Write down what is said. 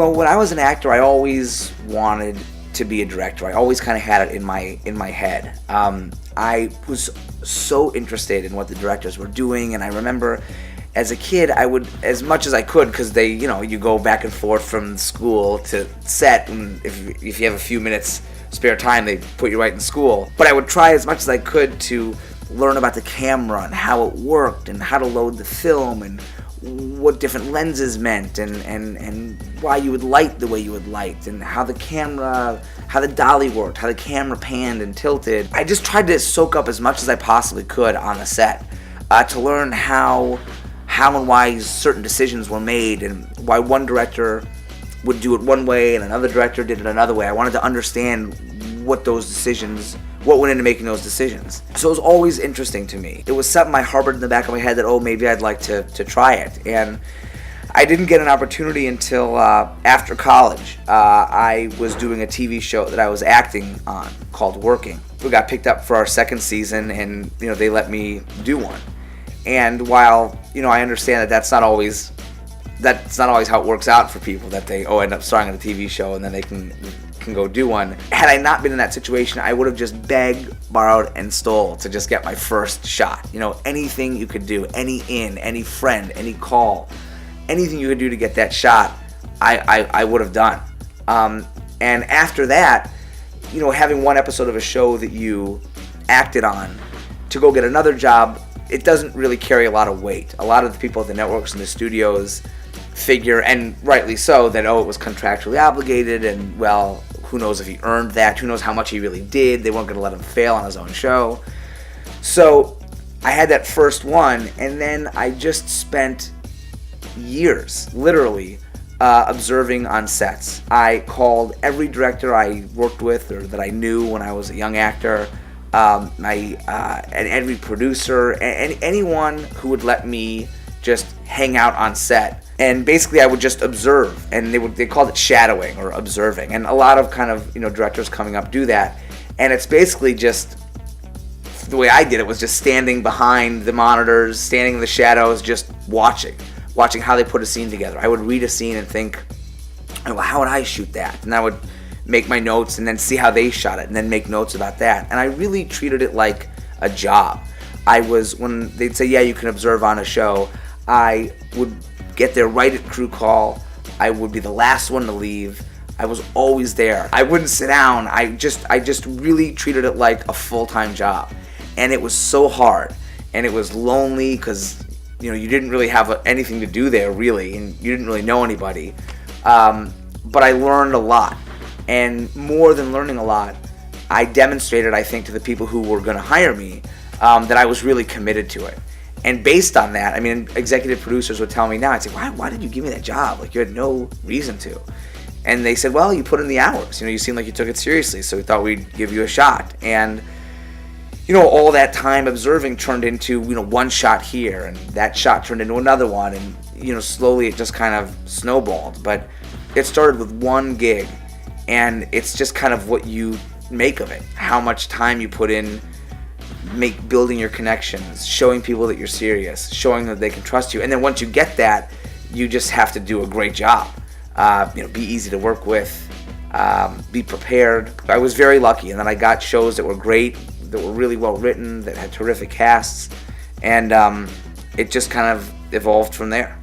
Well, when I was an actor, I always wanted to be a director. I always kind of had it in my head. I was so interested in what the directors were doing, and I remember as a kid, I would, as much as I could, because they, you go back and forth from school to set, and if you have a few minutes spare time, they put you right in school. But I would try as much as I could to learn about the camera and how it worked and how to load the film and what different lenses meant and why you would light the way you would light and how the dolly worked, how the camera panned and tilted. I just tried to soak up as much as I possibly could on the set to learn how and why certain decisions were made and why one director would do it one way and another director did it another way. I wanted to understand what went into making those decisions. So it was always interesting to me. It was something I harbored in the back of my head that, maybe I'd like to try it. And I didn't get an opportunity until after college. I was doing a TV show that I was acting on called Working. We got picked up for our second season, and they let me do one. And while I understand that that's not always how it works out for people, that they end up starring on a TV show and then they can go do one. Had I not been in that situation, I would have just begged, borrowed, and stole to just get my first shot. Anything you could do, any friend, any call, anything you could do to get that shot, I would have done. And after that, having one episode of a show that you acted on, to go get another job, it doesn't really carry a lot of weight. A lot of the people at the networks and the studios figure, and rightly so, that it was contractually obligated, and well, who knows if he earned that, who knows how much he really did. They weren't going to let him fail on his own show. So I had that first one, and then I just spent years, literally, observing on sets. I called every director I worked with or that I knew when I was a young actor, and every producer, and anyone who would let me just hang out on set. And basically I would just observe, and they called it shadowing or observing. And a lot of kind of, directors coming up do that. And it's basically just, the way I did it was just standing behind the monitors, standing in the shadows, just watching how they put a scene together. I would read a scene and think, well, how would I shoot that? And I would make my notes and then see how they shot it and then make notes about that. And I really treated it like a job. When they'd say, yeah, you can observe on a show, I would get there right at crew call. I would be the last one to leave. I was always there. I wouldn't sit down. I just really treated it like a full-time job. And it was so hard. And it was lonely because, you didn't really have anything to do there, really, and you didn't really know anybody. But I learned a lot. And more than learning a lot, I demonstrated, I think, to the people who were going to hire me that I was really committed to it. And based on that, executive producers would tell me now, I'd say, why did you give me that job? Like, you had no reason to. And they said, well, you put in the hours. You seemed like you took it seriously, so we thought we'd give you a shot. And, all that time observing turned into, one shot here, and that shot turned into another one, and, slowly it just kind of snowballed. But it started with one gig, and it's just kind of what you make of it, how much time you put in building your connections, showing people that you're serious, showing that they can trust you. And then once you get that, you just have to do a great job. Be easy to work with, be prepared. I was very lucky, and then I got shows that were great, that were really well written, that had terrific casts, and it just kind of evolved from there.